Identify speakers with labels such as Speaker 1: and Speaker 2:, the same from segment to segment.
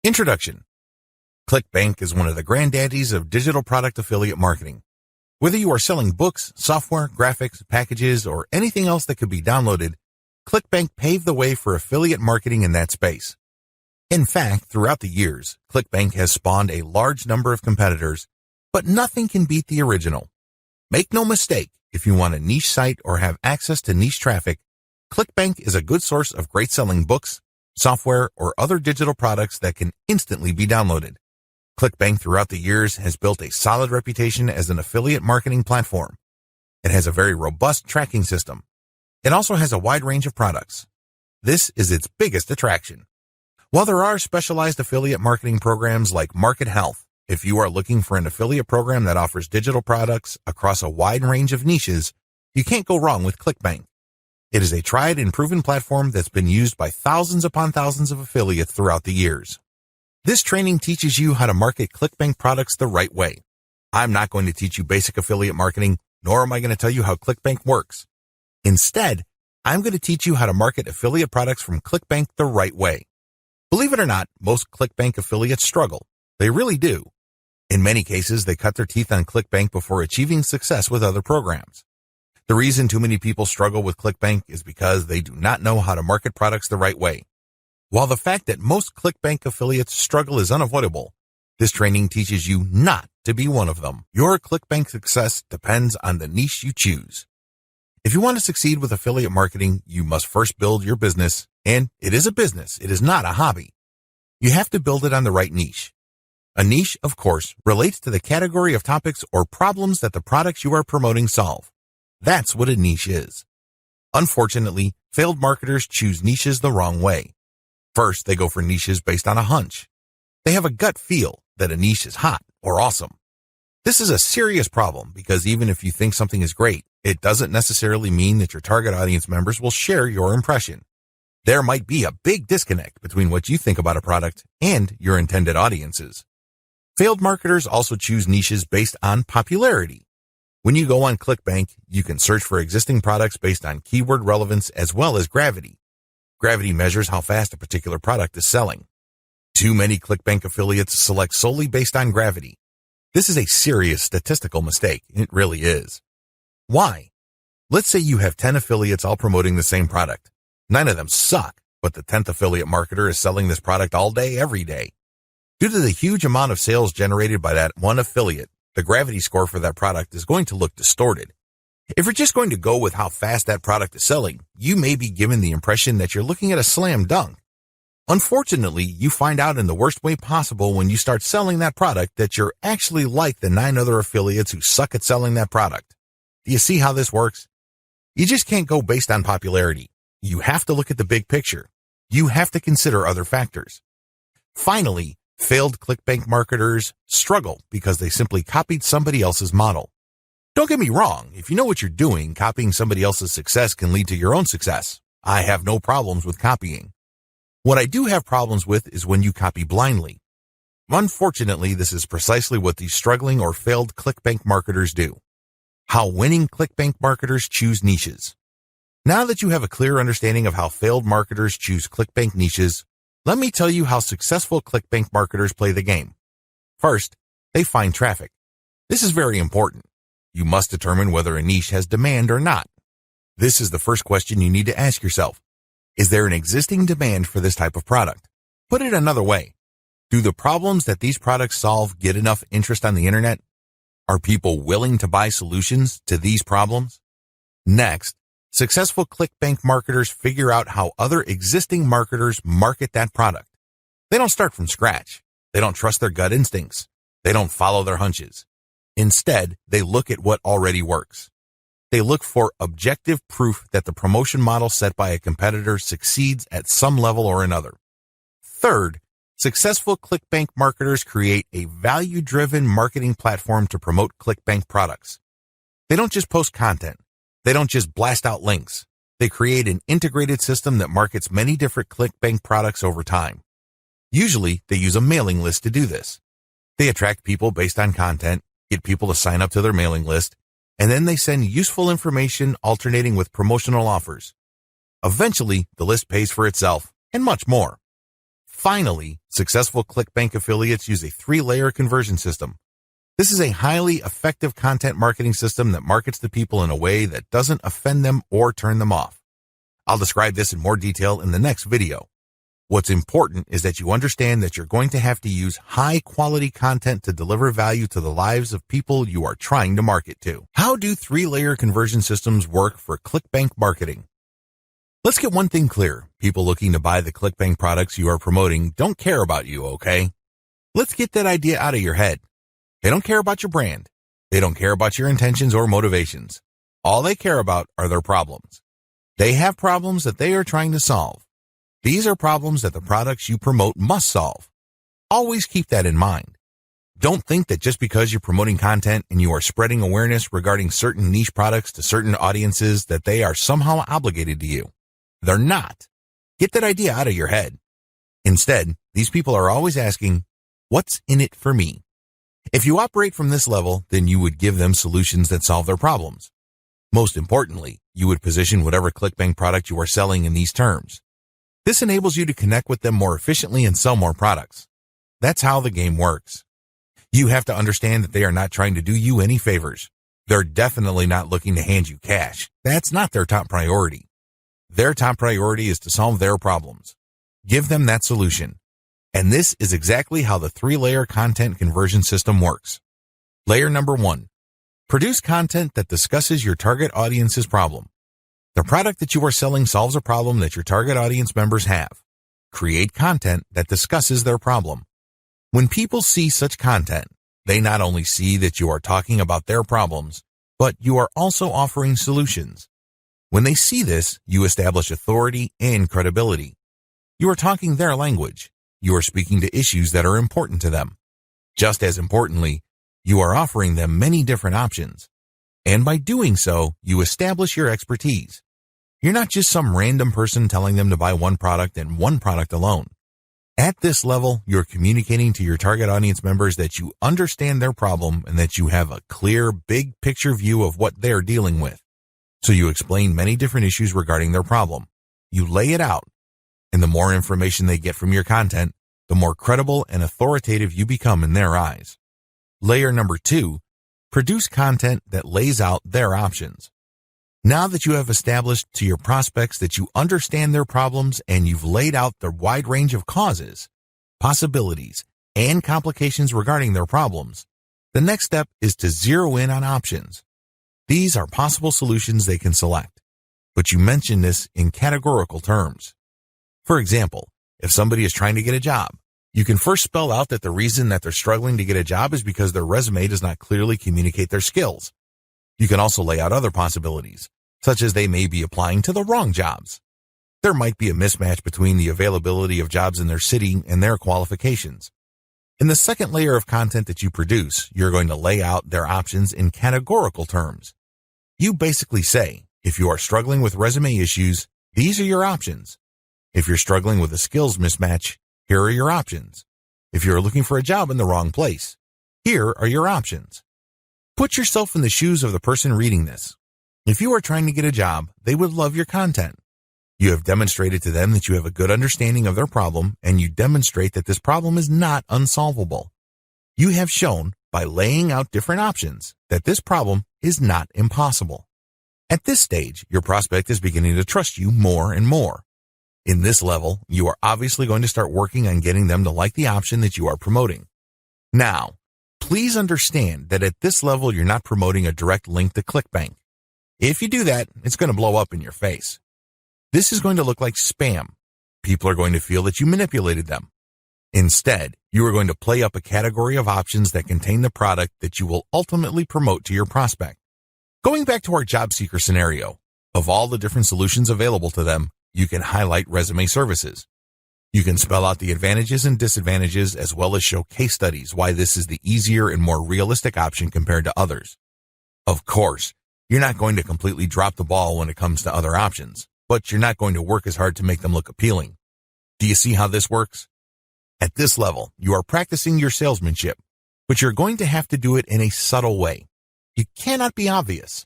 Speaker 1: Introduction. ClickBank is one of the granddaddies of digital product affiliate marketing. Whether you are selling books, software, graphics, packages, or anything else that could be downloaded, ClickBank paved the way for affiliate marketing in that space. In fact, throughout the years, ClickBank has spawned a large number of competitors, but nothing can beat the original. Make no mistake, if you want a niche site or have access to niche traffic, ClickBank is a good source of great selling books, software, or other digital products that can instantly be downloaded. ClickBank throughout the years has built a solid reputation as an affiliate marketing platform. It has a very robust tracking system. It also has a wide range of products. This is its biggest attraction. While there are specialized affiliate marketing programs like Market Health, if you are looking for an affiliate program that offers digital products across a wide range of niches, you can't go wrong with ClickBank. It is a tried and proven platform that's been used by thousands upon thousands of affiliates throughout the years. This training teaches you how to market ClickBank products the right way. I'm not going to teach you basic affiliate marketing, nor am I going to tell you how ClickBank works. Instead, I'm going to teach you how to market affiliate products from ClickBank the right way. Believe it or not, most ClickBank affiliates struggle. They really do. In many cases, they cut their teeth on ClickBank before achieving success with other programs. The reason too many people struggle with ClickBank is because they do not know how to market products the right way. While the fact that most ClickBank affiliates struggle is unavoidable, this training teaches you not to be one of them. Your ClickBank success depends on the niche you choose. If you want to succeed with affiliate marketing, you must first build your business, and it is a business, it is not a hobby. You have to build it on the right niche. A niche, of course, relates to the category of topics or problems that the products you are promoting solve. That's what a niche is. Unfortunately, failed marketers choose niches the wrong way. First, they go for niches based on a hunch. They have a gut feel that a niche is hot or awesome. This is a serious problem because even if you think something is great, it doesn't necessarily mean that your target audience members will share your impression. There might be a big disconnect between what you think about a product and your intended audiences. Failed marketers also choose niches based on popularity. When you go on ClickBank, you can search for existing products based on keyword relevance as well as gravity. Gravity measures how fast a particular product is selling. Too many ClickBank affiliates select solely based on gravity. This is a serious statistical mistake. It really is. Why? Let's say you have 10 affiliates all promoting the same product. 9 of them suck, but the 10th affiliate marketer is selling this product all day, every day. Due to the huge amount of sales generated by that one affiliate, the gravity score for that product is going to look distorted. If you're just going to go with how fast that product is selling, you may be given the impression that you're looking at a slam dunk. Unfortunately, you find out in the worst way possible when you start selling that product that you're actually like the 9 other affiliates who suck at selling that product. Do you see how this works? You just can't go based on popularity. You have to look at the big picture. You have to consider other factors. Finally, failed ClickBank marketers struggle because they simply copied somebody else's model. Don't get me wrong, if you know what you're doing, copying somebody else's success can lead to your own success. I have no problems with copying. What I do have problems with is when you copy blindly. Unfortunately, this is precisely what these struggling or failed ClickBank marketers do. How winning ClickBank marketers choose niches. Now that you have a clear understanding of how failed marketers choose ClickBank niches, let me tell you how successful ClickBank marketers play the game. First, they find traffic. This is very important. You must determine whether a niche has demand or not. This is the first question you need to ask yourself. Is there an existing demand for this type of product? Put it another way. Do the problems that these products solve get enough interest on the internet? Are people willing to buy solutions to these problems? Next, successful ClickBank marketers figure out how other existing marketers market that product. They don't start from scratch. They don't trust their gut instincts. They don't follow their hunches. Instead, they look at what already works. They look for objective proof that the promotion model set by a competitor succeeds at some level or another. Third, successful ClickBank marketers create a value-driven marketing platform to promote ClickBank products. They don't just post content. They don't just blast out links. They create an integrated system that markets many different ClickBank products over time. Usually, they use a mailing list to do this. They attract people based on content, get people to sign up to their mailing list, and then they send useful information alternating with promotional offers. Eventually, the list pays for itself, and much more. Finally, successful ClickBank affiliates use a 3-layer conversion system. This is a highly effective content marketing system that markets to people in a way that doesn't offend them or turn them off. I'll describe this in more detail in the next video. What's important is that you understand that you're going to have to use high-quality content to deliver value to the lives of people you are trying to market to. How do 3-layer conversion systems work for ClickBank marketing? Let's get one thing clear. People looking to buy the ClickBank products you are promoting don't care about you, okay? Let's get that idea out of your head. They don't care about your brand. They don't care about your intentions or motivations. All they care about are their problems. They have problems that they are trying to solve. These are problems that the products you promote must solve. Always keep that in mind. Don't think that just because you're promoting content and you are spreading awareness regarding certain niche products to certain audiences that they are somehow obligated to you. They're not. Get that idea out of your head. Instead, these people are always asking, what's in it for me? If you operate from this level, then you would give them solutions that solve their problems. Most importantly, you would position whatever ClickBank product you are selling in these terms. This enables you to connect with them more efficiently and sell more products. That's how the game works. You have to understand that they are not trying to do you any favors. They're definitely not looking to hand you cash. That's not their top priority. Their top priority is to solve their problems. Give them that solution. And this is exactly how the 3-layer content conversion system works. Layer number 1. Produce content that discusses your target audience's problem. The product that you are selling solves a problem that your target audience members have. Create content that discusses their problem. When people see such content, they not only see that you are talking about their problems, but you are also offering solutions. When they see this, you establish authority and credibility. You are talking their language. You are speaking to issues that are important to them. Just as importantly, you are offering them many different options. And by doing so, you establish your expertise. You're not just some random person telling them to buy one product and one product alone. At this level, you're communicating to your target audience members that you understand their problem and that you have a clear, big picture view of what they're dealing with. So you explain many different issues regarding their problem. You lay it out. And the more information they get from your content, the more credible and authoritative you become in their eyes. Layer number 2, produce content that lays out their options. Now that you have established to your prospects that you understand their problems and you've laid out the wide range of causes, possibilities, and complications regarding their problems, the next step is to zero in on options. These are possible solutions they can select, but you mention this in categorical terms. For example, if somebody is trying to get a job, you can first spell out that the reason that they're struggling to get a job is because their resume does not clearly communicate their skills. You can also lay out other possibilities, such as they may be applying to the wrong jobs. There might be a mismatch between the availability of jobs in their city and their qualifications. In the second layer of content that you produce, you're going to lay out their options in categorical terms. You basically say, if you are struggling with resume issues, these are your options. If you're struggling with a skills mismatch, here are your options. If you're looking for a job in the wrong place, here are your options. Put yourself in the shoes of the person reading this. If you are trying to get a job, they would love your content. You have demonstrated to them that you have a good understanding of their problem, and you demonstrate that this problem is not unsolvable. You have shown, by laying out different options, that this problem is not impossible. At this stage, your prospect is beginning to trust you more and more. In this level, you are obviously going to start working on getting them to like the option that you are promoting. Now, please understand that at this level, you're not promoting a direct link to ClickBank. If you do that, it's going to blow up in your face. This is going to look like spam. People are going to feel that you manipulated them. Instead, you are going to play up a category of options that contain the product that you will ultimately promote to your prospect. Going back to our job seeker scenario, of all the different solutions available to them, you can highlight resume services. You can spell out the advantages and disadvantages as well as show case studies why this is the easier and more realistic option compared to others. Of course, you're not going to completely drop the ball when it comes to other options, but you're not going to work as hard to make them look appealing. Do you see how this works? At this level, you are practicing your salesmanship, but you're going to have to do it in a subtle way. You cannot be obvious.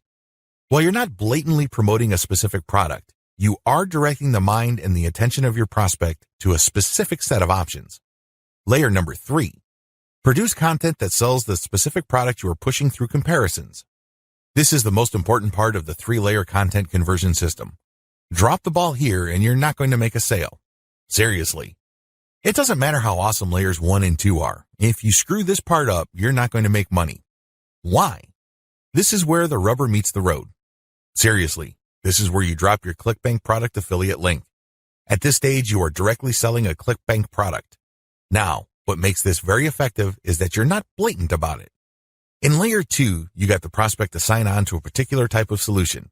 Speaker 1: While you're not blatantly promoting a specific product, You are directing the mind and the attention of your prospect to a specific set of options. Layer number 3. Produce content that sells the specific product you are pushing through comparisons. This is the most important part of the 3-layer content conversion system. Drop the ball here and you're not going to make a sale. Seriously. It doesn't matter how awesome layers 1 and 2 are. If you screw this part up, you're not going to make money. Why? This is where the rubber meets the road. Seriously, this is where you drop your ClickBank product affiliate link. At this stage, you are directly selling a ClickBank product. Now, what makes this very effective is that you're not blatant about it. In layer 2, you got the prospect to sign on to a particular type of solution.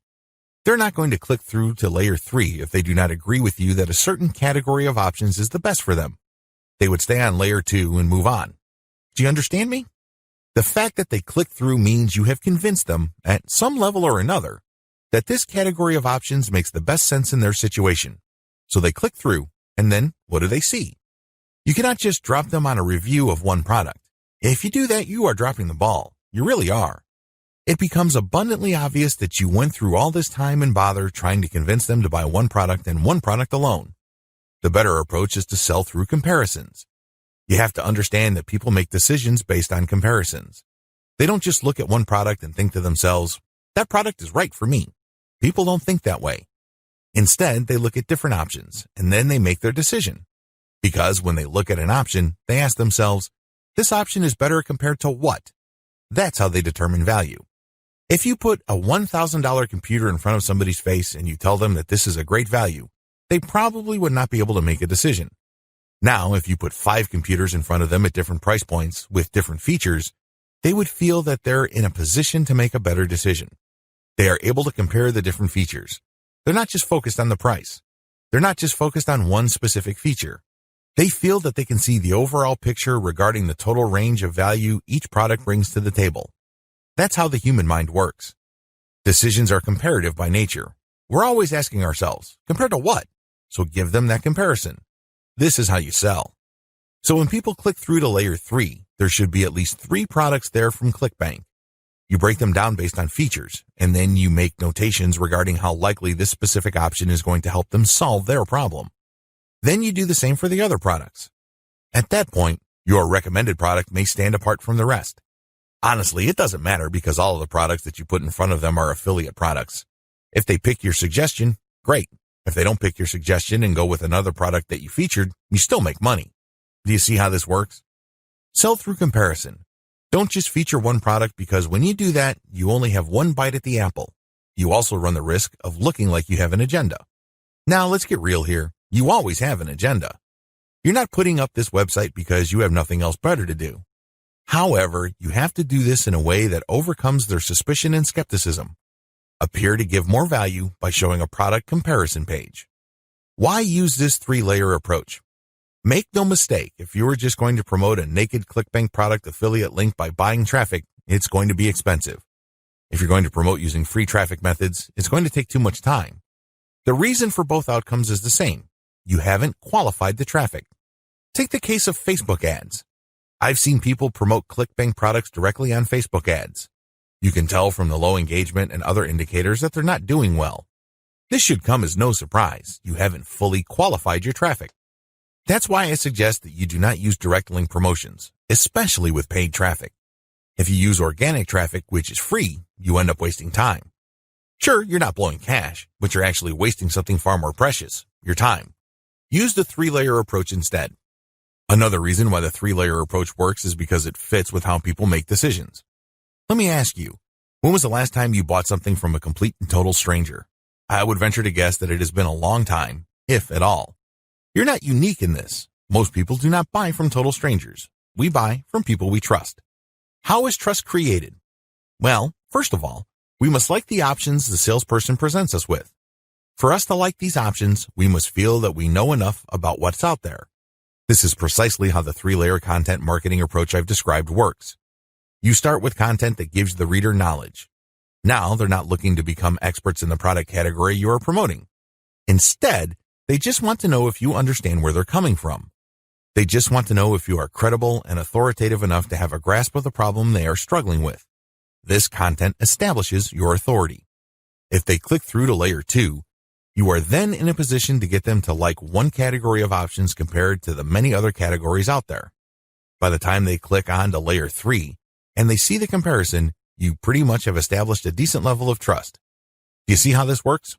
Speaker 1: They're not going to click through to layer 3 if they do not agree with you that a certain category of options is the best for them. They would stay on layer 2 and move on. Do you understand me? The fact that they click through means you have convinced them, at some level or another, that this category of options makes the best sense in their situation. So they click through, and then what do they see? You cannot just drop them on a review of one product. If you do that, you are dropping the ball. You really are. It becomes abundantly obvious that you went through all this time and bother trying to convince them to buy one product and one product alone. The better approach is to sell through comparisons. You have to understand that people make decisions based on comparisons. They don't just look at one product and think to themselves, that product is right for me. People don't think that way. Instead, they look at different options, and then they make their decision. Because when they look at an option, they ask themselves, this option is better compared to what? That's how they determine value. If you put a $1,000 computer in front of somebody's face and you tell them that this is a great value, they probably would not be able to make a decision. Now, if you put 5 computers in front of them at different price points with different features, they would feel that they're in a position to make a better decision. They are able to compare the different features. They're not just focused on the price. They're not just focused on one specific feature. They feel that they can see the overall picture regarding the total range of value each product brings to the table. That's how the human mind works. Decisions are comparative by nature. We're always asking ourselves, compared to what? So give them that comparison. This is how you sell. So when people click through to layer 3, there should be at least 3 products there from ClickBank. You break them down based on features, and then you make notations regarding how likely this specific option is going to help them solve their problem. Then you do the same for the other products. At that point, your recommended product may stand apart from the rest. Honestly, it doesn't matter because all of the products that you put in front of them are affiliate products. If they pick your suggestion, great. If they don't pick your suggestion and go with another product that you featured, you still make money. Do you see how this works? Sell through comparison. Don't just feature one product because when you do that, you only have one bite at the apple. You also run the risk of looking like you have an agenda. Now, let's get real here. You always have an agenda. You're not putting up this website because you have nothing else better to do. However, you have to do this in a way that overcomes their suspicion and skepticism. Appear to give more value by showing a product comparison page. Why use this 3-layer approach? Make no mistake, if you were just going to promote a naked ClickBank product affiliate link by buying traffic, it's going to be expensive. If you're going to promote using free traffic methods, it's going to take too much time. The reason for both outcomes is the same. You haven't qualified the traffic. Take the case of Facebook ads. I've seen people promote ClickBank products directly on Facebook ads. You can tell from the low engagement and other indicators that they're not doing well. This should come as no surprise. You haven't fully qualified your traffic. That's why I suggest that you do not use direct link promotions, especially with paid traffic. If you use organic traffic, which is free, you end up wasting time. Sure, you're not blowing cash, but you're actually wasting something far more precious, your time. Use the 3-layer approach instead. Another reason why the 3-layer approach works is because it fits with how people make decisions. Let me ask you, when was the last time you bought something from a complete and total stranger? I would venture to guess that it has been a long time, if at all. You're not unique in this. Most people do not buy from total strangers. We buy from people we trust. How is trust created? Well, first of all, we must like the options the salesperson presents us with. For us to like these options, we must feel that we know enough about what's out there. This is precisely how the 3-layer content marketing approach I've described works. You start with content that gives the reader knowledge. Now they're not looking to become experts in the product category you are promoting. Instead, they just want to know if you understand where they're coming from. They just want to know if you are credible and authoritative enough to have a grasp of the problem they are struggling with. This content establishes your authority. If they click through to layer 2, You are then in a position to get them to like one category of options compared to the many other categories out there. By the time they click on to layer 3 and they see the comparison, you pretty much have established a decent level of trust. Do you see how this works?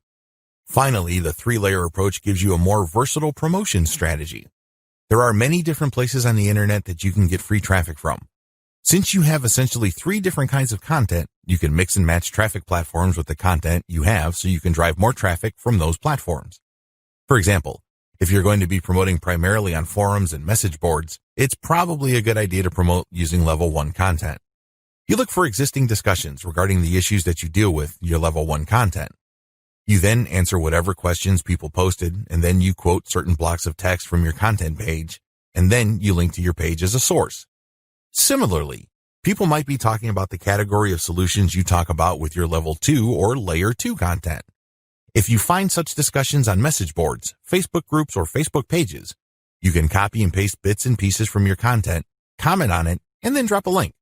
Speaker 1: Finally, the 3-layer approach gives you a more versatile promotion strategy. There are many different places on the internet that you can get free traffic from. Since you have essentially 3 different kinds of content, you can mix and match traffic platforms with the content you have so you can drive more traffic from those platforms. For example, if you're going to be promoting primarily on forums and message boards, it's probably a good idea to promote using level 1 content. You look for existing discussions regarding the issues that you deal with your level 1 content. You then answer whatever questions people posted, and then you quote certain blocks of text from your content page, and then you link to your page as a source. Similarly, people might be talking about the category of solutions you talk about with your level 2 or layer 2 content. If you find such discussions on message boards, Facebook groups, or Facebook pages, you can copy and paste bits and pieces from your content, comment on it, and then drop a link.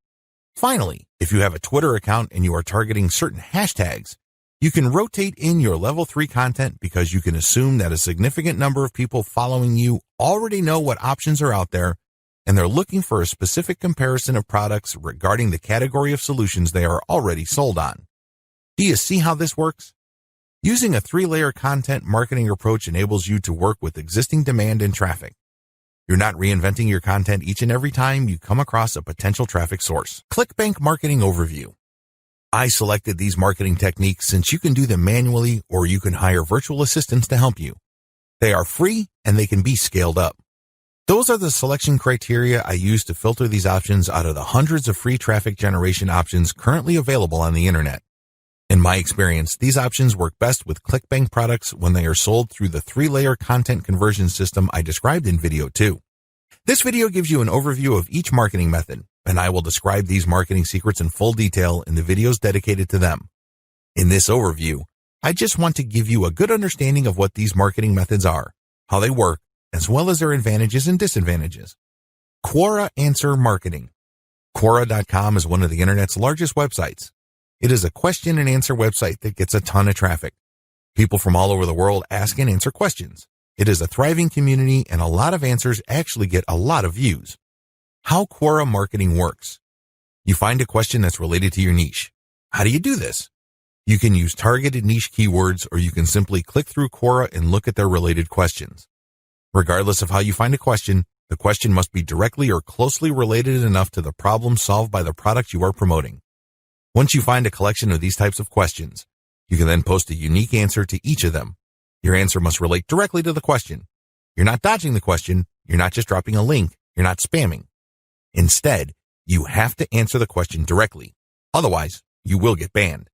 Speaker 1: Finally, if you have a Twitter account and you are targeting certain hashtags, you can rotate in your level 3 content because you can assume that a significant number of people following you already know what options are out there and they're looking for a specific comparison of products regarding the category of solutions they are already sold on. Do you see how this works? Using a 3-layer content marketing approach enables you to work with existing demand and traffic. You're not reinventing your content each and every time you come across a potential traffic source. ClickBank Marketing Overview. I selected these marketing techniques since you can do them manually or you can hire virtual assistants to help you. They are free and they can be scaled up. Those are the selection criteria I use to filter these options out of the hundreds of free traffic generation options currently available on the internet. In my experience, these options work best with ClickBank products when they are sold through the 3-layer content conversion system I described in video 2. This video gives you an overview of each marketing method, and I will describe these marketing secrets in full detail in the videos dedicated to them. In this overview, I just want to give you a good understanding of what these marketing methods are, how they work, as well as their advantages and disadvantages. Quora Answer Marketing. Quora.com is one of the internet's largest websites. It is a question and answer website that gets a ton of traffic. People from all over the world ask and answer questions. It is a thriving community and a lot of answers actually get a lot of views. How Quora Marketing works. You find a question that's related to your niche. How do you do this? You can use targeted niche keywords or you can simply click through Quora and look at their related questions. Regardless of how you find a question, the question must be directly or closely related enough to the problem solved by the product you are promoting. Once you find a collection of these types of questions, you can then post a unique answer to each of them. Your answer must relate directly to the question. You're not dodging the question. You're not just dropping a link. You're not spamming. Instead, you have to answer the question directly. Otherwise, you will get banned.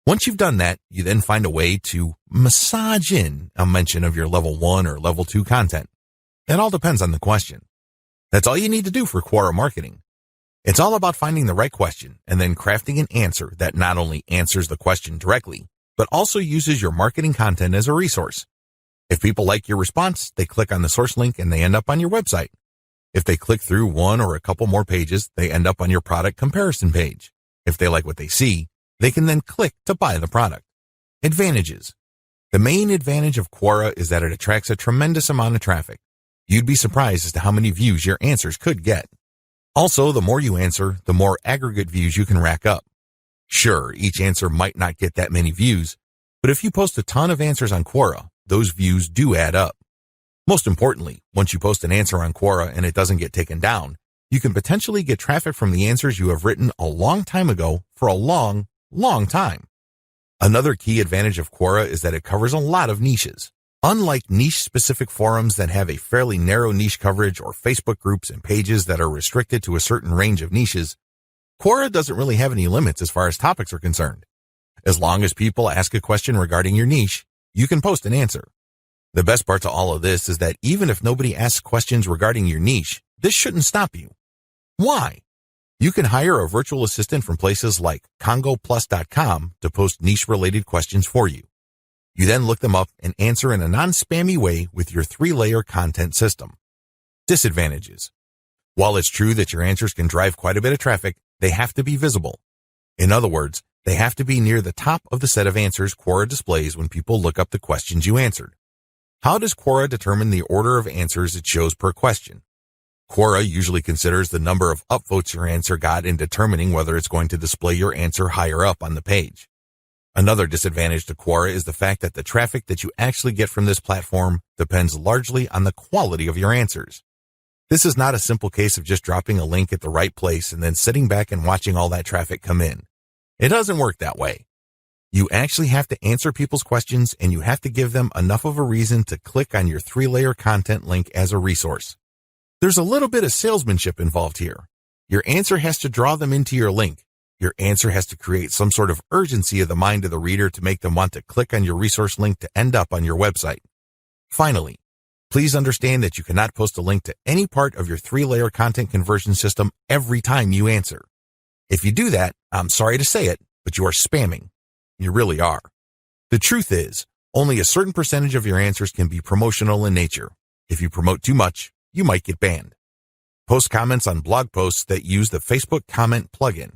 Speaker 1: Once you've done that, you then find a way to massage in a mention of your level 1 or level 2 content. It all depends on the question. That's all you need to do for Quora Marketing. It's all about finding the right question and then crafting an answer that not only answers the question directly, but also uses your marketing content as a resource. If people like your response, they click on the source link and they end up on your website. If they click through one or a couple more pages, they end up on your product comparison page. If they like what they see, they can then click to buy the product. Advantages. The main advantage of Quora is that it attracts a tremendous amount of traffic. You'd be surprised as to how many views your answers could get. Also, the more you answer, the more aggregate views you can rack up. Sure, each answer might not get that many views, but if you post a ton of answers on Quora, those views do add up. Most importantly, once you post an answer on Quora and it doesn't get taken down, you can potentially get traffic from the answers you have written a long time ago for a long time. Another key advantage of Quora is that it covers a lot of niches. Unlike niche-specific forums that have a fairly narrow niche coverage or Facebook groups and pages that are restricted to a certain range of niches, Quora doesn't really have any limits as far as topics are concerned. As long as people ask a question regarding your niche, you can post an answer. The best part to all of this is that even if nobody asks questions regarding your niche, this shouldn't stop you. Why? You can hire a virtual assistant from places like congoplus.com to post niche-related questions for you. You then look them up and answer in a non-spammy way with your 3-layer content system. Disadvantages. While it's true that your answers can drive quite a bit of traffic, they have to be visible. In other words, They have to be near the top of the set of answers Quora displays when people look up the questions you answered. How does Quora determine the order of answers it shows per question? Quora usually considers the number of upvotes your answer got in determining whether it's going to display your answer higher up on the page. Another disadvantage to Quora is the fact that the traffic that you actually get from this platform depends largely on the quality of your answers. This is not a simple case of just dropping a link at the right place and then sitting back and watching all that traffic come in. It doesn't work that way. You actually have to answer people's questions, and you have to give them enough of a reason to click on your 3-layer content link as a resource. There's a little bit of salesmanship involved here. Your answer has to draw them into your link. Your answer has to create some sort of urgency of the mind of the reader to make them want to click on your resource link to end up on your website. Finally, please understand that you cannot post a link to any part of your 3-layer content conversion system every time you answer. If you do that, I'm sorry to say it, but you are spamming. You really are. The truth is, only a certain percentage of your answers can be promotional in nature. If you promote too much, you might get banned. Post comments on blog posts that use the Facebook comment plugin.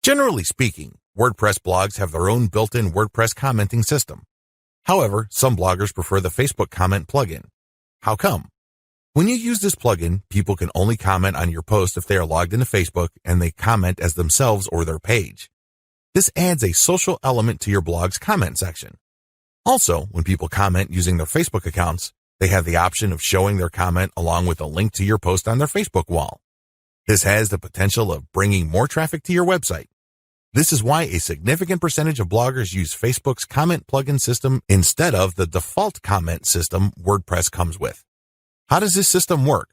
Speaker 1: Generally speaking, WordPress blogs have their own built-in WordPress commenting system. However, some bloggers prefer the Facebook comment plugin. How come? When you use this plugin, people can only comment on your post if they are logged into Facebook and they comment as themselves or their page. This adds a social element to your blog's comment section. Also, when people comment using their Facebook accounts, they have the option of showing their comment along with a link to your post on their Facebook wall. This has the potential of bringing more traffic to your website. This is why a significant percentage of bloggers use Facebook's comment plugin system instead of the default comment system WordPress comes with. How does this system work?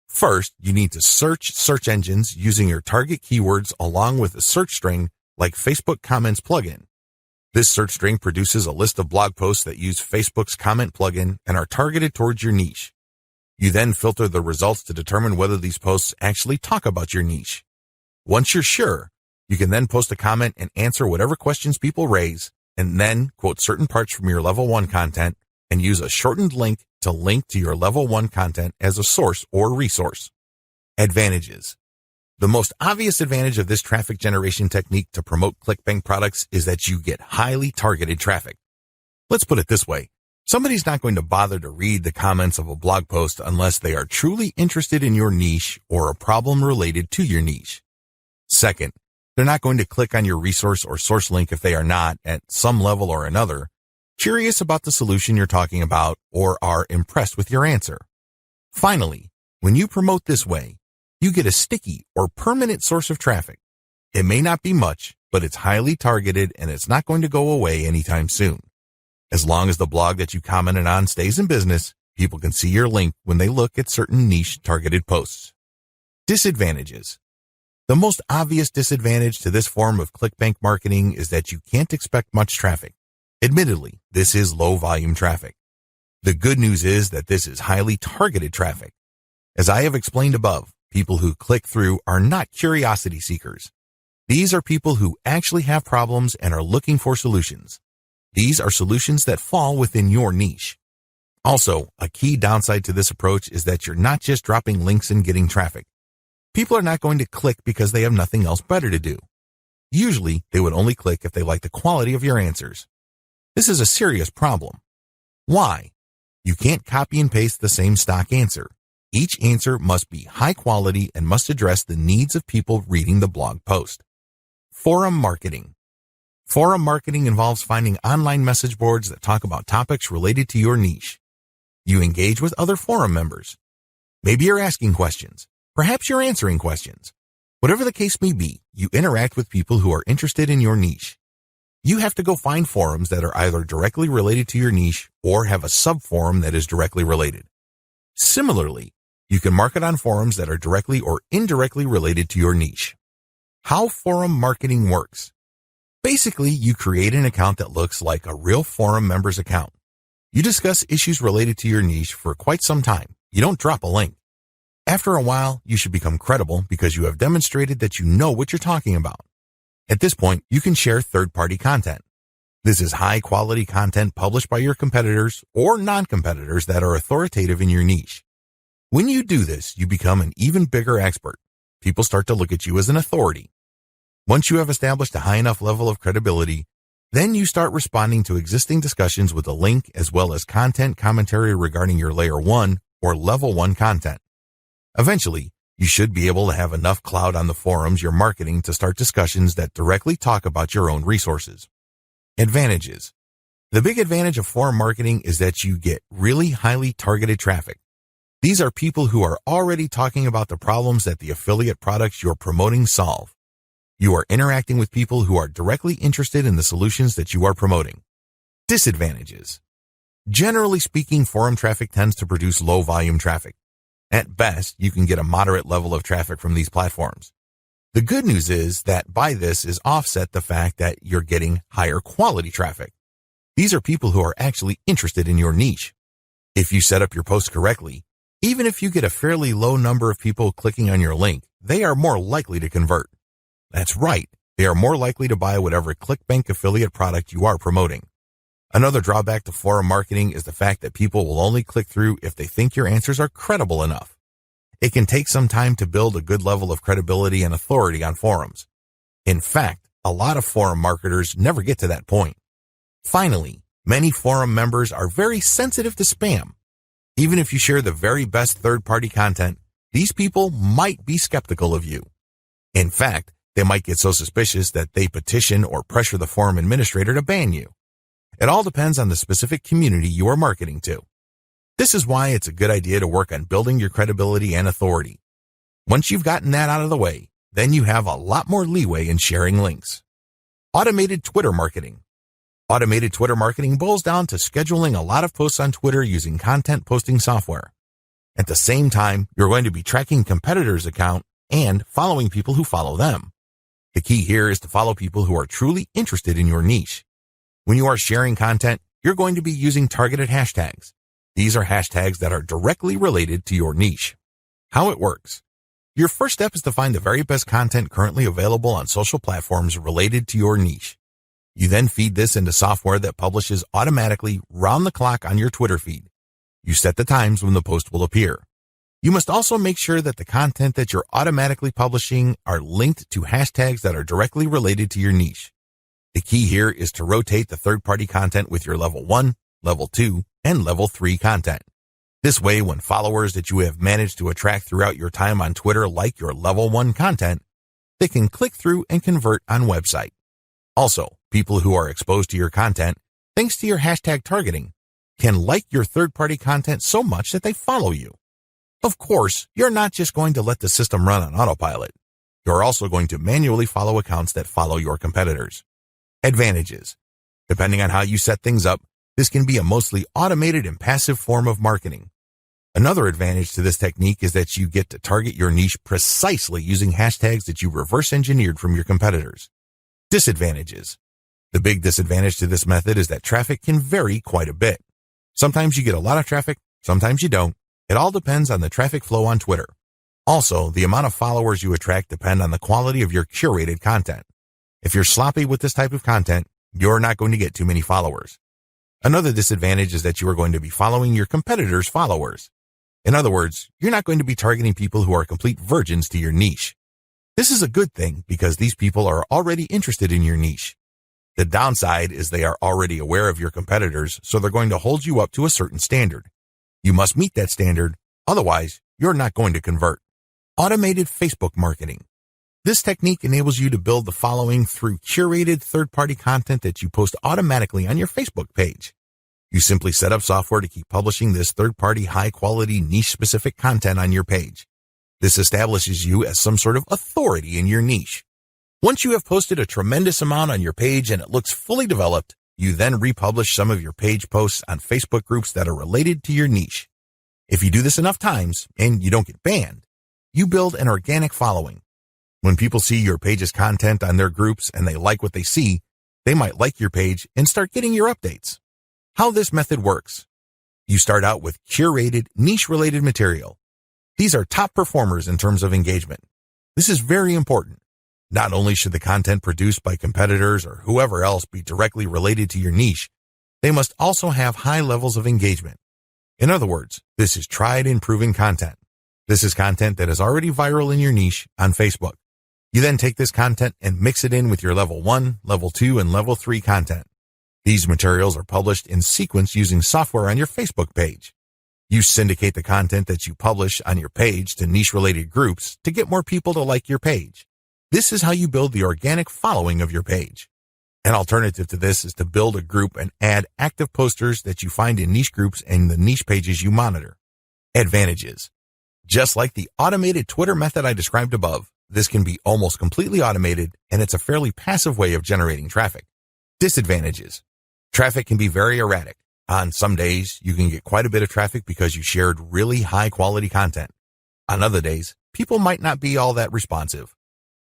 Speaker 1: First, you need to search search engines using your target keywords along with a search string like Facebook Comments plugin. This search string produces a list of blog posts that use Facebook's comment plugin and are targeted towards your niche. You then filter the results to determine whether these posts actually talk about your niche. Once you're sure, you can then post a comment and answer whatever questions people raise, and then quote certain parts from your level 1 content and use a shortened link to link to your level 1 content as a source or resource. Advantages. The most obvious advantage of this traffic generation technique to promote ClickBank products is that you get highly targeted traffic. Let's put it this way. Somebody's not going to bother to read the comments of a blog post unless they are truly interested in your niche or a problem related to your niche. Second, they're not going to click on your resource or source link if they are not, at some level or another, curious about the solution you're talking about or are impressed with your answer. Finally, when you promote this way, you get a sticky or permanent source of traffic. It may not be much, but it's highly targeted and it's not going to go away anytime soon. As long as the blog that you commented on stays in business, people can see your link when they look at certain niche targeted posts. Disadvantages. The most obvious disadvantage to this form of ClickBank marketing is that you can't expect much traffic. Admittedly, this is low volume traffic. The good news is that this is highly targeted traffic. As I have explained above, people who click through are not curiosity seekers. These are people who actually have problems and are looking for solutions. These are solutions that fall within your niche. Also, a key downside to this approach is that you're not just dropping links and getting traffic. People are not going to click because they have nothing else better to do. Usually, they would only click if they like the quality of your answers. This is a serious problem. Why? You can't copy and paste the same stock answer. Each answer must be high quality and must address the needs of people reading the blog post. Forum marketing. Forum marketing involves finding online message boards that talk about topics related to your niche. You engage with other forum members. Maybe you're asking questions. Perhaps you're answering questions. Whatever the case may be, you interact with people who are interested in your niche. You have to go find forums that are either directly related to your niche or have a sub-forum that is directly related. Similarly, you can market on forums that are directly or indirectly related to your niche. How forum marketing works. Basically, you create an account that looks like a real forum member's account. You discuss issues related to your niche for quite some time. You don't drop a link. After a while, you should become credible because you have demonstrated that you know what you're talking about. At this point, you can share third-party content. This is high-quality content published by your competitors or non-competitors that are authoritative in your niche. When you do this, you become an even bigger expert. People start to look at you as an authority. Once you have established a high enough level of credibility, then you start responding to existing discussions with a link as well as content commentary regarding your layer 1 or level 1 content. Eventually, you should be able to have enough clout on the forums you're marketing to start discussions that directly talk about your own resources. Advantages. The big advantage of forum marketing is that you get really highly targeted traffic. These are people who are already talking about the problems that the affiliate products you're promoting solve. You are interacting with people who are directly interested in the solutions that you are promoting. Disadvantages. Generally speaking, forum traffic tends to produce low volume traffic. At best, you can get a moderate level of traffic from these platforms. The good news is that by this is offset the fact that you're getting higher quality traffic. These are people who are actually interested in your niche. If you set up your post correctly, even if you get a fairly low number of people clicking on your link, they are more likely to convert. That's right, they are more likely to buy whatever ClickBank affiliate product you are promoting. Another drawback to forum marketing is the fact that people will only click through if they think your answers are credible enough. It can take some time to build a good level of credibility and authority on forums. In fact, a lot of forum marketers never get to that point. Finally, many forum members are very sensitive to spam. Even if you share the very best third-party content, these people might be skeptical of you. In fact, they might get so suspicious that they petition or pressure the forum administrator to ban you. It all depends on the specific community you are marketing to. This is why it's a good idea to work on building your credibility and authority. Once you've gotten that out of the way, then you have a lot more leeway in sharing links. Automated Twitter marketing. Automated Twitter marketing boils down to scheduling a lot of posts on Twitter using content posting software. At the same time, you're going to be tracking competitors' account and following people who follow them. The key here is to follow people who are truly interested in your niche. When you are sharing content, you're going to be using targeted hashtags. These are hashtags that are directly related to your niche. How it works. Your first step is to find the very best content currently available on social platforms related to your niche. You then feed this into software that publishes automatically round the clock on your Twitter feed. You set the times when the post will appear. You must also make sure that the content that you're automatically publishing are linked to hashtags that are directly related to your niche. The key here is to rotate the third-party content with your level 1, level 2, and level 3 content. This way, when followers that you have managed to attract throughout your time on Twitter like your level 1 content, they can click through and convert on website. Also, people who are exposed to your content, thanks to your hashtag targeting, can like your third-party content so much that they follow you. Of course, you're not just going to let the system run on autopilot. You're also going to manually follow accounts that follow your competitors. Advantages. Depending on how you set things up, this can be a mostly automated and passive form of marketing. Another advantage to this technique is that you get to target your niche precisely using hashtags that you reverse engineered from your competitors. Disadvantages. The big disadvantage to this method is that traffic can vary quite a bit. Sometimes you get a lot of traffic, sometimes you don't. It all depends on the traffic flow on Twitter. Also, the amount of followers you attract depend on the quality of your curated content. If you're sloppy with this type of content, you're not going to get too many followers. Another disadvantage is that you are going to be following your competitors' followers. In other words, you're not going to be targeting people who are complete virgins to your niche. This is a good thing because these people are already interested in your niche. The downside is they are already aware of your competitors, so they're going to hold you up to a certain standard. You must meet that standard, otherwise you're not going to convert. Automated Facebook marketing. This technique enables you to build the following through curated third-party content that you post automatically on your Facebook page. You simply set up software to keep publishing this third-party high-quality niche-specific content on your page. This establishes you as some sort of authority in your niche. Once you have posted a tremendous amount on your page and it looks fully developed, you then republish some of your page posts on Facebook groups that are related to your niche. If you do this enough times and you don't get banned, you build an organic following. When people see your page's content on their groups and they like what they see, they might like your page and start getting your updates. How this method works. You start out with curated, niche-related material. These are top performers in terms of engagement. This is very important. Not only should the content produced by competitors or whoever else be directly related to your niche, they must also have high levels of engagement. In other words, this is tried and proven content. This is content that is already viral in your niche on Facebook. You then take this content and mix it in with your level 1, level 2, and level 3 content. These materials are published in sequence using software on your Facebook page. You syndicate the content that you publish on your page to niche-related groups to get more people to like your page. This is how you build the organic following of your page. An alternative to this is to build a group and add active posters that you find in niche groups and the niche pages you monitor. Advantages. Just like the automated Twitter method I described above, this can be almost completely automated, and it's a fairly passive way of generating traffic. Disadvantages. Traffic can be very erratic. On some days, you can get quite a bit of traffic because you shared really high-quality content. On other days, people might not be all that responsive.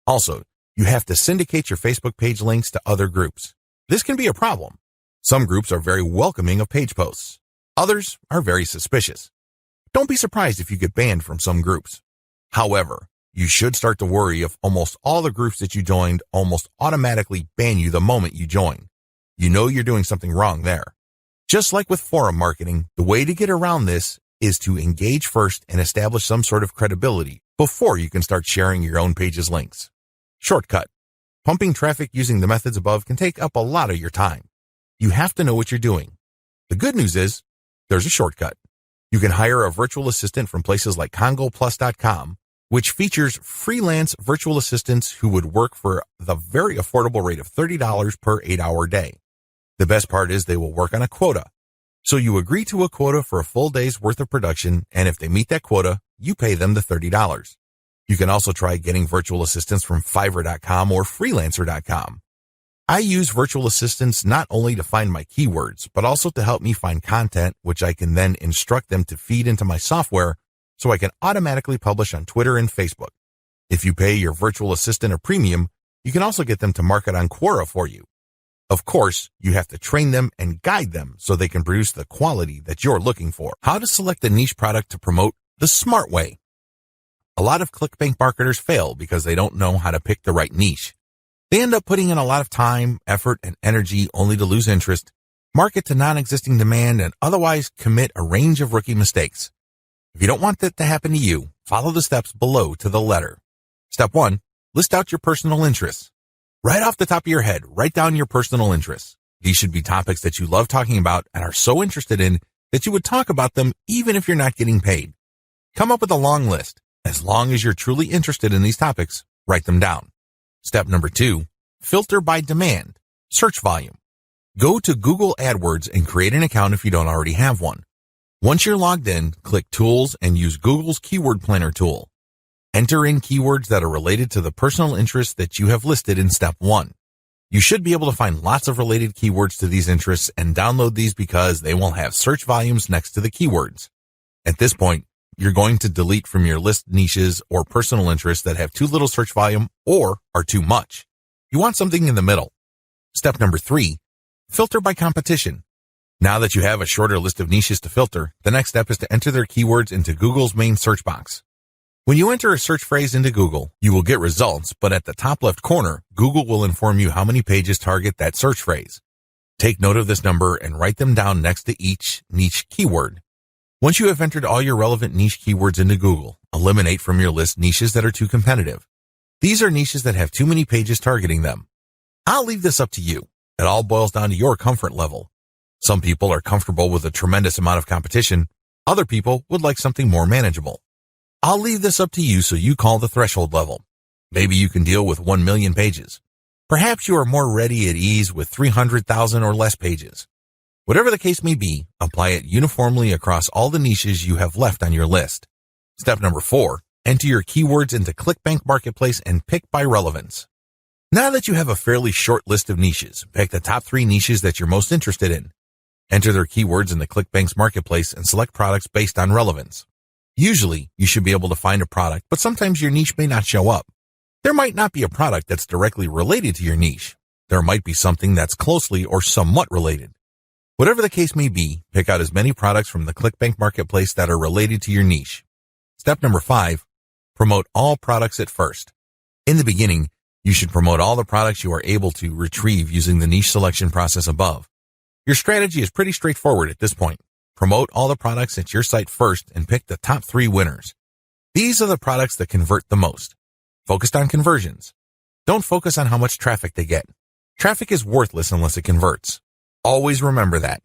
Speaker 1: Also, you have to syndicate your Facebook page links to other groups. This can be a problem. Some groups are very welcoming of page posts. Others are very suspicious. Don't be surprised if you get banned from some groups. However, you should start to worry if almost all the groups that you joined almost automatically ban you the moment you join. You know you're doing something wrong there. Just like with forum marketing, the way to get around this is to engage first and establish some sort of credibility before you can start sharing your own page's links. Shortcut. Pumping traffic using the methods above can take up a lot of your time. You have to know what you're doing. The good news is, there's a shortcut. You can hire a virtual assistant from places like CongoPlus.com, which features freelance virtual assistants who would work for the very affordable rate of $30 per 8-hour day. The best part is they will work on a quota. So you agree to a quota for a full day's worth of production, and if they meet that quota, you pay them the $30. You can also try getting virtual assistants from Fiverr.com or Freelancer.com. I use virtual assistants not only to find my keywords, but also to help me find content, which I can then instruct them to feed into my software so I can automatically publish on Twitter and Facebook. If you pay your virtual assistant a premium, you can also get them to market on Quora for you. Of course, you have to train them and guide them so they can produce the quality that you're looking for. How to select a niche product to promote the smart way. A lot of ClickBank marketers fail because they don't know how to pick the right niche. They end up putting in a lot of time, effort, and energy only to lose interest, market to non-existing demand, and otherwise commit a range of rookie mistakes. If you don't want that to happen to you, follow the steps below to the letter. Step 1. List out your personal interests. Right off the top of your head, write down your personal interests. These should be topics that you love talking about and are so interested in that you would talk about them even if you're not getting paid. Come up with a long list. As long as you're truly interested in these topics, write them down. Step number 2, filter by demand, search volume. Go to Google AdWords and create an account if you don't already have one. Once you're logged in, click Tools and use Google's Keyword Planner tool. Enter in keywords that are related to the personal interests that you have listed in Step 1. You should be able to find lots of related keywords to these interests and download these because they will have search volumes next to the keywords. At this point, you're going to delete from your list niches or personal interests that have too little search volume or are too much. You want something in the middle. Step number 3, filter by competition. Now that you have a shorter list of niches to filter, the next step is to enter their keywords into Google's main search box. When you enter a search phrase into Google, you will get results, but at the top left corner, Google will inform you how many pages target that search phrase. Take note of this number and write them down next to each niche keyword. Once you have entered all your relevant niche keywords into Google, eliminate from your list niches that are too competitive. These are niches that have too many pages targeting them. I'll leave this up to you. It all boils down to your comfort level. Some people are comfortable with a tremendous amount of competition. Other people would like something more manageable. I'll leave this up to you so you call the threshold level. Maybe you can deal with 1 million pages. Perhaps you are more ready at ease with 300,000 or less pages. Whatever the case may be, apply it uniformly across all the niches you have left on your list. Step number 4, enter your keywords into ClickBank Marketplace and pick by relevance. Now that you have a fairly short list of niches, pick the top 3 niches that you're most interested in. Enter their keywords in the ClickBank's Marketplace and select products based on relevance. Usually, you should be able to find a product, but sometimes your niche may not show up. There might not be a product that's directly related to your niche. There might be something that's closely or somewhat related. Whatever the case may be, pick out as many products from the ClickBank Marketplace that are related to your niche. Step number 5, promote all products at first. In the beginning, you should promote all the products you are able to retrieve using the niche selection process above. Your strategy is pretty straightforward at this point. Promote all the products at your site first and pick the top 3 winners. These are the products that convert the most. Focused on conversions. Don't focus on how much traffic they get. Traffic is worthless unless it converts. Always remember that.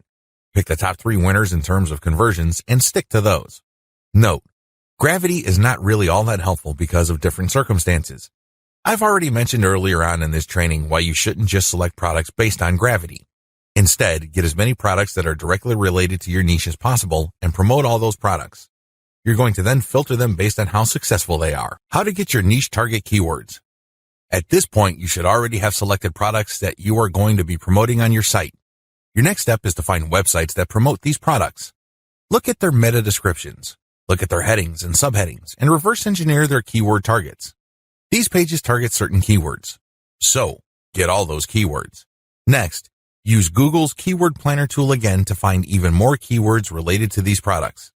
Speaker 1: Pick the top 3 winners in terms of conversions and stick to those. Note, gravity is not really all that helpful because of different circumstances. I've already mentioned earlier on in this training why you shouldn't just select products based on gravity. Instead, get as many products that are directly related to your niche as possible and promote all those products. You're going to then filter them based on how successful they are. How to get your niche target keywords. At this point, you should already have selected products that you are going to be promoting on your site. Your next step is to find websites that promote these products. Look at their meta descriptions. Look at their headings and subheadings and reverse engineer their keyword targets. These pages target certain keywords. So, get all those keywords. Next, use Google's Keyword Planner tool again to find even more keywords related to these products.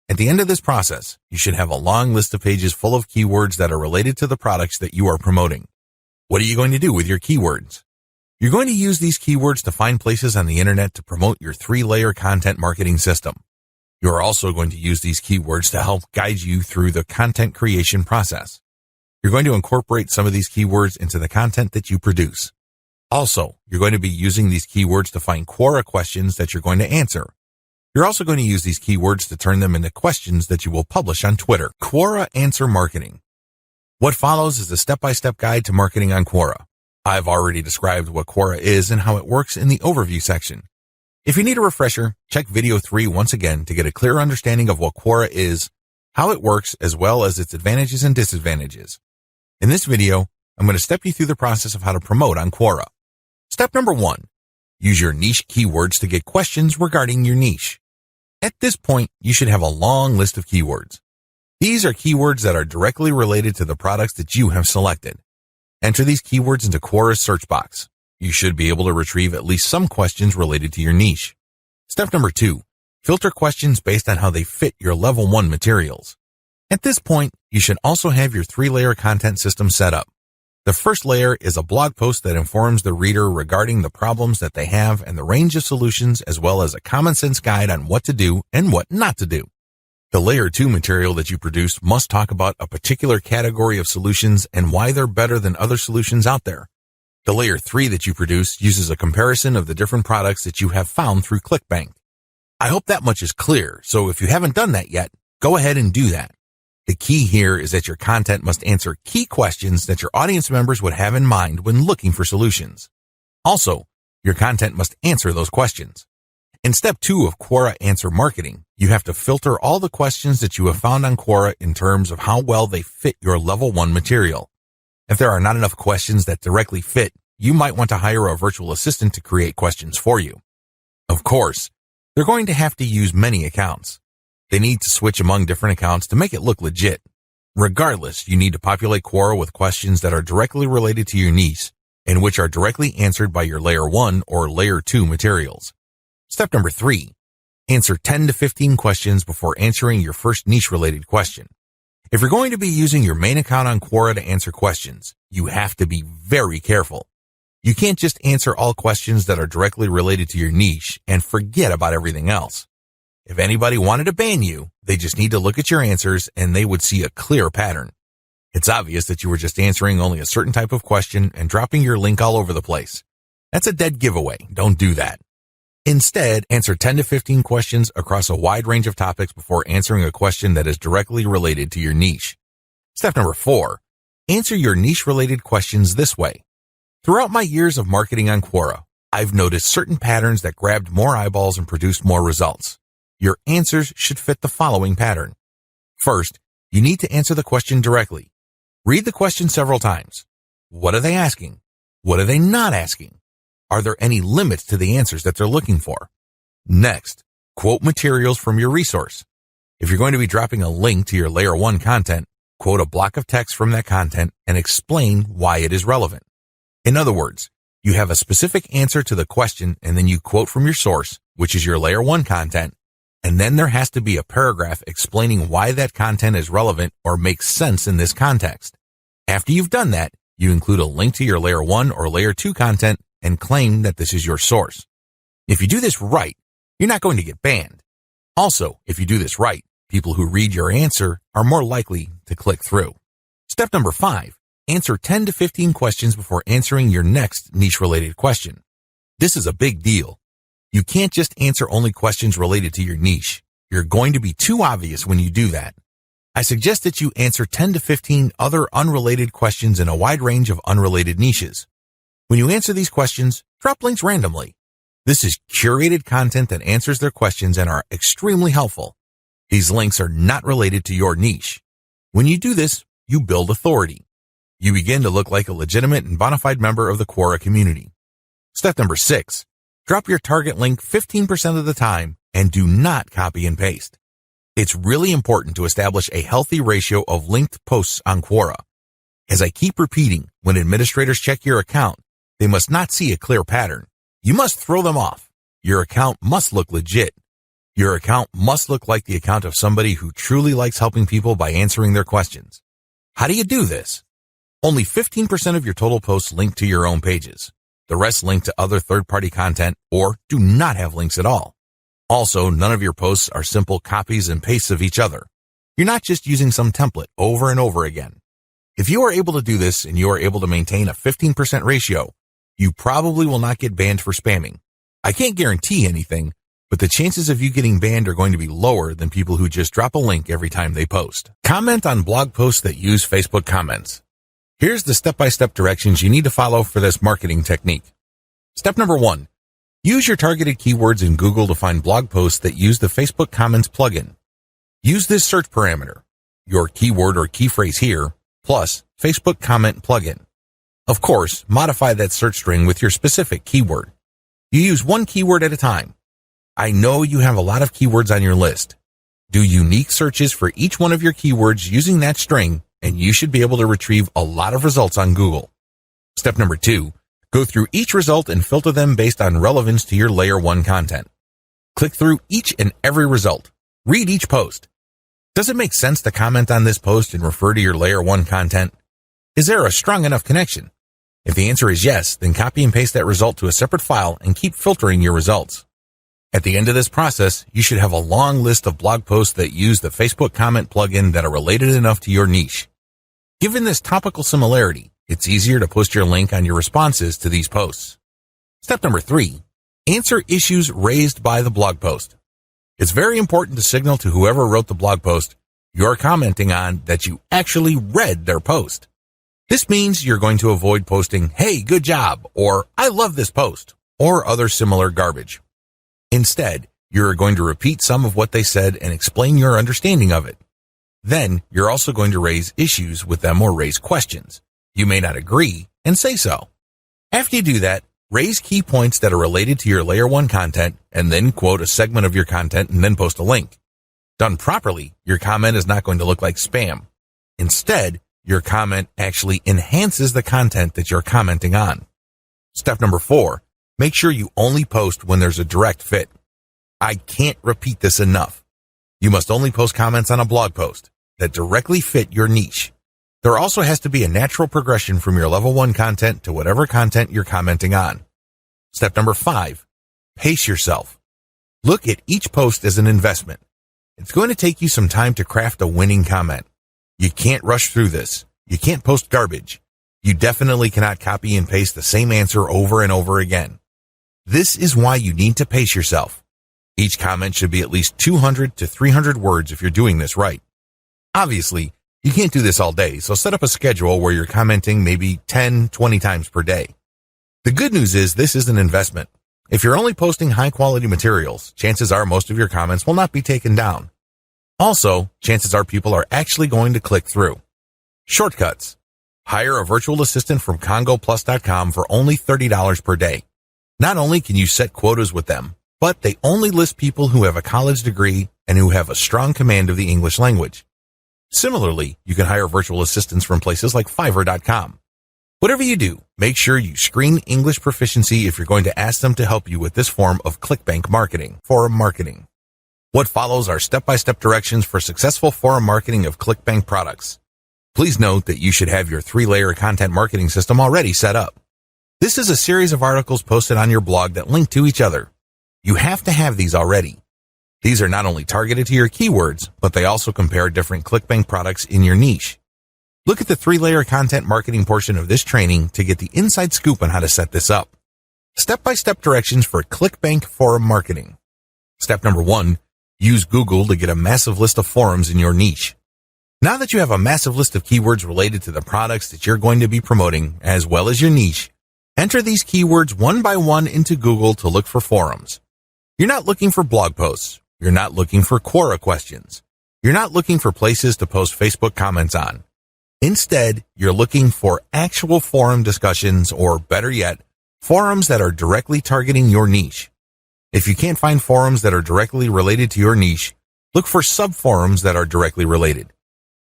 Speaker 1: At the end of this process, you should have a long list of pages full of keywords that are related to the products that you are promoting. What are you going to do with your keywords? You're going to use these keywords to find places on the internet to promote your 3-layer content marketing system. You are also going to use these keywords to help guide you through the content creation process. You're going to incorporate some of these keywords into the content that you produce. Also, you're going to be using these keywords to find Quora questions that you're going to answer. You're also going to use these keywords to turn them into questions that you will publish on Twitter. Quora Answer Marketing. What follows is a step-by-step guide to marketing on Quora. I've already described what Quora is and how it works in the overview section. If you need a refresher, check video 3 once again to get a clear understanding of what Quora is, how it works, as well as its advantages and disadvantages. In this video, I'm going to step you through the process of how to promote on Quora. Step number 1. Use your niche keywords to get questions regarding your niche. At this point, you should have a long list of keywords. These are keywords that are directly related to the products that you have selected. Enter these keywords into Quora's search box. You should be able to retrieve at least some questions related to your niche. Step number 2. Filter questions based on how they fit your level 1 materials. At this point, you should also have your 3-layer content system set up. The first layer is a blog post that informs the reader regarding the problems that they have and the range of solutions, as well as a common sense guide on what to do and what not to do. The layer 2 material that you produce must talk about a particular category of solutions and why they're better than other solutions out there. The layer 3 that you produce uses a comparison of the different products that you have found through ClickBank. I hope that much is clear, so if you haven't done that yet, go ahead and do that. The key here is that your content must answer key questions that your audience members would have in mind when looking for solutions. Also, your content must answer those questions. In step 2 of Quora Answer Marketing, you have to filter all the questions that you have found on Quora in terms of how well they fit your level 1 material. If there are not enough questions that directly fit, you might want to hire a virtual assistant to create questions for you. Of course, they're going to have to use many accounts. They need to switch among different accounts to make it look legit. Regardless, you need to populate Quora with questions that are directly related to your niche and which are directly answered by your layer 1 or layer 2 materials. Step number 3. Answer 10 to 15 questions before answering your first niche-related question. If you're going to be using your main account on Quora to answer questions, you have to be very careful. You can't just answer all questions that are directly related to your niche and forget about everything else. If anybody wanted to ban you, they just need to look at your answers and they would see a clear pattern. It's obvious that you were just answering only a certain type of question and dropping your link all over the place. That's a dead giveaway. Don't do that. Instead, answer 10 to 15 questions across a wide range of topics before answering a question that is directly related to your niche. Step number 4. Answer your niche-related questions this way. Throughout my years of marketing on Quora, I've noticed certain patterns that grabbed more eyeballs and produced more results. Your answers should fit the following pattern. First, you need to answer the question directly. Read the question several times. What are they asking? What are they not asking? Are there any limits to the answers that they're looking for? Next, quote materials from your resource. If you're going to be dropping a link to your layer 1 content, quote a block of text from that content and explain why it is relevant. In other words, you have a specific answer to the question and then you quote from your source, which is your layer 1 content, and then there has to be a paragraph explaining why that content is relevant or makes sense in this context. After you've done that, you include a link to your layer 1 or layer 2 content and claim that this is your source. If you do this right, you're not going to get banned. Also, if you do this right, people who read your answer are more likely to click through. Step number 5. answer 10 to 15 questions before answering your next niche-related question. This is a big deal. You can't just answer only questions related to your niche. You're going to be too obvious when you do that. I suggest that you answer 10 to 15 other unrelated questions in a wide range of unrelated niches. When you answer these questions, drop links randomly. This is curated content that answers their questions and are extremely helpful. These links are not related to your niche. When you do this, you build authority. You begin to look like a legitimate and bona fide member of the Quora community. Step number 6. Drop your target link 15% of the time and do not copy and paste. It's really important to establish a healthy ratio of linked posts on Quora. As I keep repeating, when administrators check your account, they must not see a clear pattern. You must throw them off. Your account must look legit. Your account must look like the account of somebody who truly likes helping people by answering their questions. How do you do this? Only 15% of your total posts link to your own pages. The rest link to other third-party content or do not have links at all. Also, none of your posts are simple copies and pastes of each other. You're not just using some template over and over again. If you are able to do this and you are able to maintain a 15% ratio, you probably will not get banned for spamming. I can't guarantee anything, but the chances of you getting banned are going to be lower than people who just drop a link every time they post. Comment on blog posts that use Facebook comments. Here's the step-by-step directions you need to follow for this marketing technique. Step number 1. Use your targeted keywords in Google to find blog posts that use the Facebook Comments plugin. Use this search parameter, your keyword or key phrase here, plus Facebook Comment plugin. Of course, modify that search string with your specific keyword. You use one keyword at a time. I know you have a lot of keywords on your list. Do unique searches for each one of your keywords using that string, and you should be able to retrieve a lot of results on Google. Step number 2, go through each result and filter them based on relevance to your Layer 1 content. Click through each and every result. Read each post. Does it make sense to comment on this post and refer to your Layer 1 content? Is there a strong enough connection? If the answer is yes, then copy and paste that result to a separate file and keep filtering your results. At the end of this process, you should have a long list of blog posts that use the Facebook Comment plugin that are related enough to your niche. Given this topical similarity, it's easier to post your link on your responses to these posts. Step number 3, answer issues raised by the blog post. It's very important to signal to whoever wrote the blog post you're commenting on that you actually read their post. This means you're going to avoid posting, "Hey, good job," or "I love this post," or other similar garbage. Instead, you're going to repeat some of what they said and explain your understanding of it. Then, you're also going to raise issues with them or raise questions. You may not agree, and say so. After you do that, raise key points that are related to your Layer 1 content, and then quote a segment of your content and then post a link. Done properly, your comment is not going to look like spam. Instead, your comment actually enhances the content that you're commenting on. Step number 4, make sure you only post when there's a direct fit. I can't repeat this enough. You must only post comments on a blog post that directly fit your niche. There also has to be a natural progression from your level 1 content to whatever content you're commenting on. Step number 5, pace yourself. Look at each post as an investment. It's going to take you some time to craft a winning comment. You can't rush through this. You can't post garbage. You definitely cannot copy and paste the same answer over and over again. This is why you need to pace yourself. Each comment should be at least 200 to 300 words if you're doing this right. Obviously, you can't do this all day, so set up a schedule where you're commenting maybe 10, 20 times per day. The good news is this is an investment. If you're only posting high-quality materials, chances are most of your comments will not be taken down. Also, chances are people are actually going to click through. Shortcuts. Hire a virtual assistant from CongoPlus.com for only $30 per day. Not only can you set quotas with them, but they only list people who have a college degree and who have a strong command of the English language. Similarly, you can hire virtual assistants from places like Fiverr.com. Whatever you do, make sure you screen English proficiency if you're going to ask them to help you with this form of ClickBank marketing, forum marketing. What follows are step-by-step directions for successful forum marketing of ClickBank products. Please note that you should have your 3-layer content marketing system already set up. This is a series of articles posted on your blog that link to each other. You have to have these already. These are not only targeted to your keywords, but they also compare different ClickBank products in your niche. Look at the 3-layer content marketing portion of this training to get the inside scoop on how to set this up. Step-by-step directions for ClickBank forum marketing. Step number 1, use Google to get a massive list of forums in your niche. Now that you have a massive list of keywords related to the products that you're going to be promoting, as well as your niche, enter these keywords one by one into Google to look for forums. You're not looking for blog posts. You're not looking for Quora questions. You're not looking for places to post Facebook comments on. Instead, you're looking for actual forum discussions, or better yet, forums that are directly targeting your niche. If you can't find forums that are directly related to your niche, look for sub-forums that are directly related.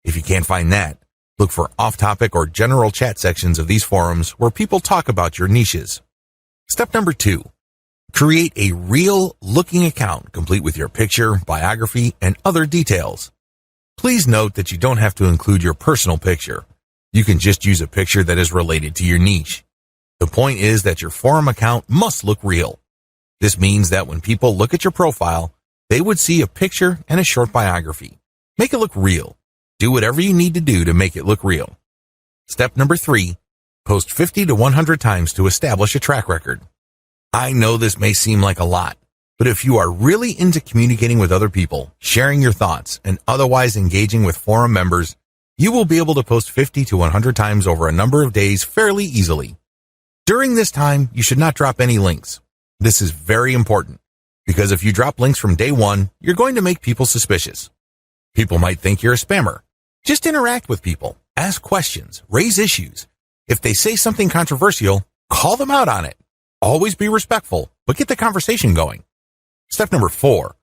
Speaker 1: If you can't find that, look for off-topic or general chat sections of these forums where people talk about your niches. Step number 2, create a real-looking account complete with your picture, biography, and other details. Please note that you don't have to include your personal picture. You can just use a picture that is related to your niche. The point is that your forum account must look real. This means that when people look at your profile, they would see a picture and a short biography. Make it look real. Do whatever you need to do to make it look real. Step number 3, post 50 to 100 times to establish a track record. I know this may seem like a lot, but if you are really into communicating with other people, sharing your thoughts, and otherwise engaging with forum members, you will be able to post 50 to 100 times over a number of days fairly easily. During this time, you should not drop any links. This is very important, because if you drop links from day 1, you're going to make people suspicious. People might think you're a spammer. Just interact with people, ask questions, raise issues. If they say something controversial, call them out on it. Always be respectful, but get the conversation going. Step number 4,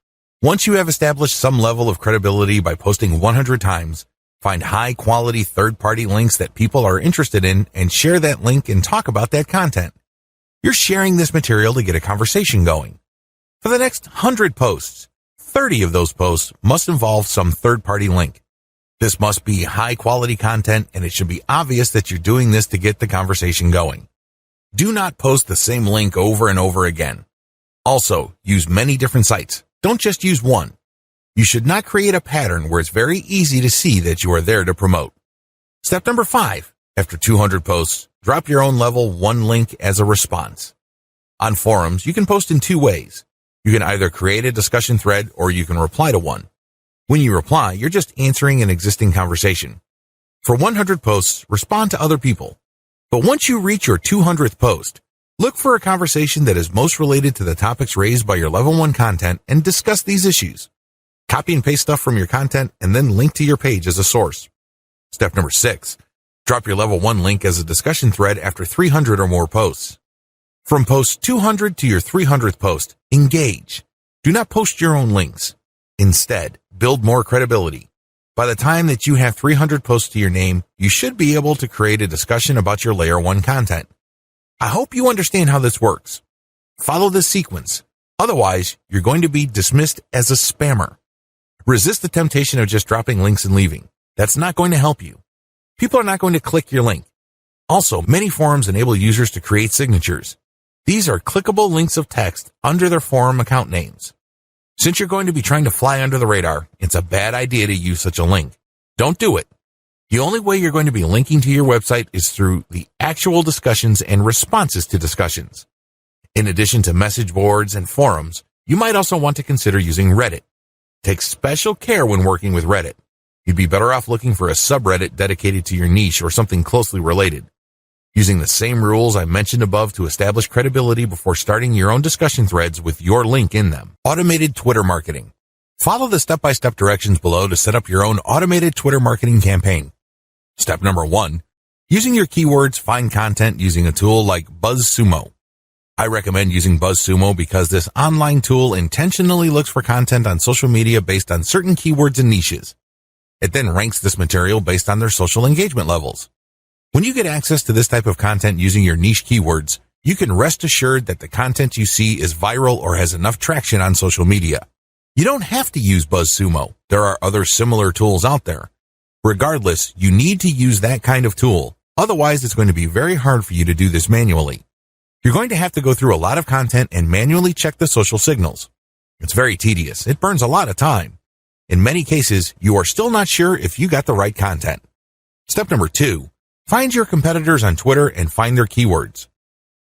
Speaker 1: once you have established some level of credibility by posting 100 times, find high-quality third-party links that people are interested in and share that link and talk about that content. You're sharing this material to get a conversation going. For the next 100 posts, 30 of those posts must involve some third-party link. This must be high-quality content, and it should be obvious that you're doing this to get the conversation going. Do not post the same link over and over again. Also, use many different sites. Don't just use one. You should not create a pattern where it's very easy to see that you are there to promote. Step number 5, after 200 posts, drop your own level 1 link as a response. On forums, you can post in 2 ways. You can either create a discussion thread or you can reply to one. When you reply, you're just answering an existing conversation. For 100 posts, respond to other people. But once you reach your 200th post, look for a conversation that is most related to the topics raised by your level 1 content and discuss these issues. Copy and paste stuff from your content and then link to your page as a source. Step number 6, drop your level 1 link as a discussion thread after 300 or more posts. From post 200 to your 300th post, engage. Do not post your own links. Instead, build more credibility. By the time that you have 300 posts to your name, you should be able to create a discussion about your layer 1 content. I hope you understand how this works. Follow this sequence. Otherwise, you're going to be dismissed as a spammer. Resist the temptation of just dropping links and leaving. That's not going to help you. People are not going to click your link. Also, many forums enable users to create signatures. These are clickable links of text under their forum account names. Since you're going to be trying to fly under the radar, it's a bad idea to use such a link. Don't do it. The only way you're going to be linking to your website is through the actual discussions and responses to discussions. In addition to message boards and forums, you might also want to consider using Reddit. Take special care when working with Reddit. You'd be better off looking for a subreddit dedicated to your niche or something closely related. Using the same rules I mentioned above to establish credibility before starting your own discussion threads with your link in them. Automated Twitter marketing. Follow the step-by-step directions below to set up your own automated Twitter marketing campaign. Step number 1, using your keywords, find content using a tool like BuzzSumo. I recommend using BuzzSumo because this online tool intentionally looks for content on social media based on certain keywords and niches. It then ranks this material based on their social engagement levels. When you get access to this type of content using your niche keywords, you can rest assured that the content you see is viral or has enough traction on social media. You don't have to use BuzzSumo. There are other similar tools out there. Regardless, you need to use that kind of tool. Otherwise, it's going to be very hard for you to do this manually. You're going to have to go through a lot of content and manually check the social signals. It's very tedious. It burns a lot of time. In many cases, you are still not sure if you got the right content. Step number 2, find your competitors on Twitter and find their keywords.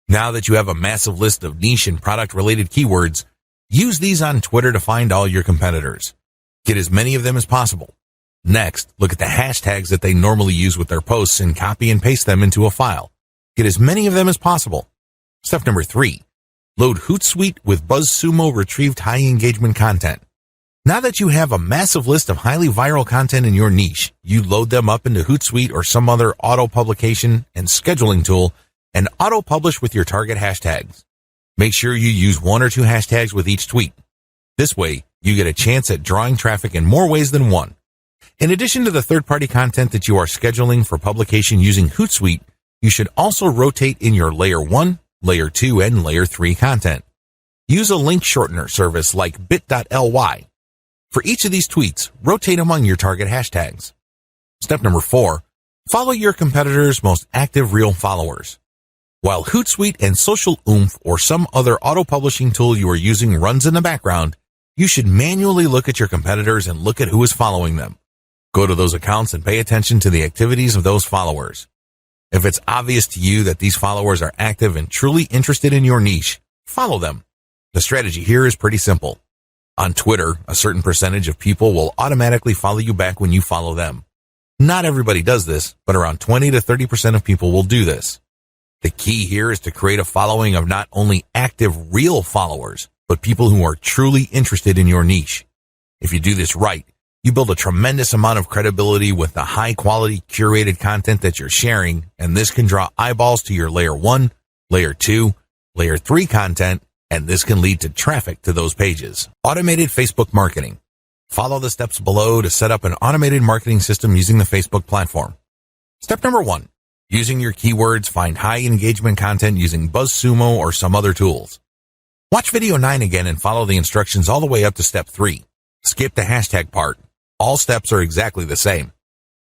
Speaker 1: Now that you have a massive list of niche and product-related keywords, use these on Twitter to find all your competitors. Get as many of them as possible. Next, look at the hashtags that they normally use with their posts and copy and paste them into a file. Get as many of them as possible. Step number 3, load Hootsuite with BuzzSumo retrieved high engagement content. Now that you have a massive list of highly viral content in your niche, you load them up into Hootsuite or some other auto-publication and scheduling tool and auto-publish with your target hashtags. Make sure you use 1 or 2 hashtags with each tweet. This way, you get a chance at drawing traffic in more ways than one. In addition to the third-party content that you are scheduling for publication using Hootsuite, you should also rotate in your Layer 1, Layer 2, and Layer 3 content. Use a link shortener service like bit.ly. For each of these tweets, rotate among your target hashtags. Step number 4, follow your competitors' most active real followers. While Hootsuite and Social Oomph or some other auto-publishing tool you are using runs in the background, you should manually look at your competitors and look at who is following them. Go to those accounts and pay attention to the activities of those followers. If it's obvious to you that these followers are active and truly interested in your niche, follow them. The strategy here is pretty simple. On Twitter, a certain percentage of people will automatically follow you back when you follow them. Not everybody does this, but around 20 to 30% of people will do this. The key here is to create a following of not only active real followers, but people who are truly interested in your niche. If you do this right, you build a tremendous amount of credibility with the high-quality curated content that you're sharing, and this can draw eyeballs to your Layer 1, Layer 2, Layer 3 content, and this can lead to traffic to those pages. Automated Facebook marketing. Follow the steps below to set up an automated marketing system using the Facebook platform. Step number 1, using your keywords, find high engagement content using BuzzSumo or some other tools. Watch video 9 again and follow the instructions all the way up to step 3. Skip the hashtag part. All steps are exactly the same.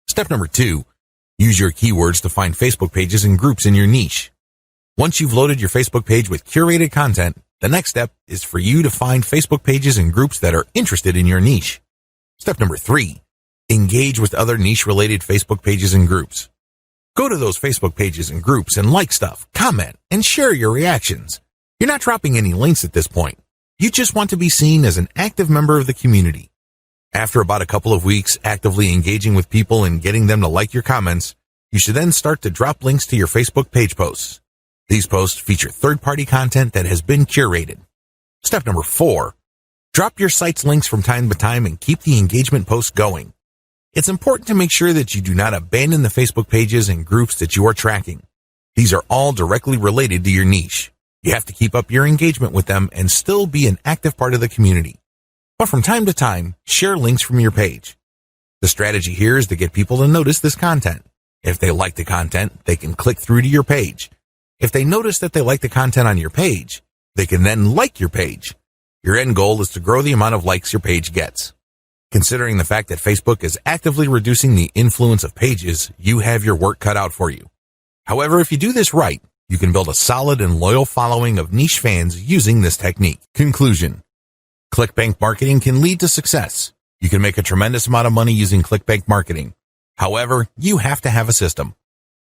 Speaker 1: Step number 2, use your keywords to find Facebook pages and groups in your niche. Once you've loaded your Facebook page with curated content, the next step is for you to find Facebook pages and groups that are interested in your niche. Step number 3, engage with other niche-related Facebook pages and groups. Go to those Facebook pages and groups and like stuff, comment, and share your reactions. You're not dropping any links at this point. You just want to be seen as an active member of the community. After about a couple of weeks actively engaging with people and getting them to like your comments, you should then start to drop links to your Facebook page posts. These posts feature third-party content that has been curated. Step number 4, drop your site's links from time to time and keep the engagement posts going. It's important to make sure that you do not abandon the Facebook pages and groups that you are tracking. These are all directly related to your niche. You have to keep up your engagement with them and still be an active part of the community. But from time to time, share links from your page. The strategy here is to get people to notice this content. If they like the content, they can click through to your page. If they notice that they like the content on your page, they can then like your page. Your end goal is to grow the amount of likes your page gets. Considering the fact that Facebook is actively reducing the influence of pages, you have your work cut out for you. However, if you do this right, you can build a solid and loyal following of niche fans using this technique. Conclusion. ClickBank marketing can lead to success. You can make a tremendous amount of money using ClickBank marketing. However, you have to have a system.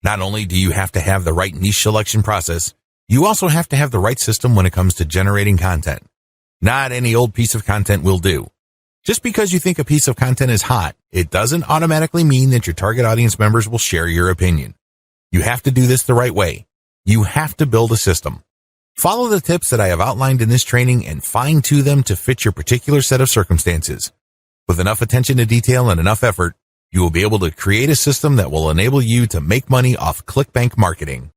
Speaker 1: Not only do you have to have the right niche selection process, you also have to have the right system when it comes to generating content. Not any old piece of content will do. Just because you think a piece of content is hot, it doesn't automatically mean that your target audience members will share your opinion. You have to do this the right way. You have to build a system. Follow the tips that I have outlined in this training and fine-tune them to fit your particular set of circumstances. With enough attention to detail and enough effort, you will be able to create a system that will enable you to make money off ClickBank marketing.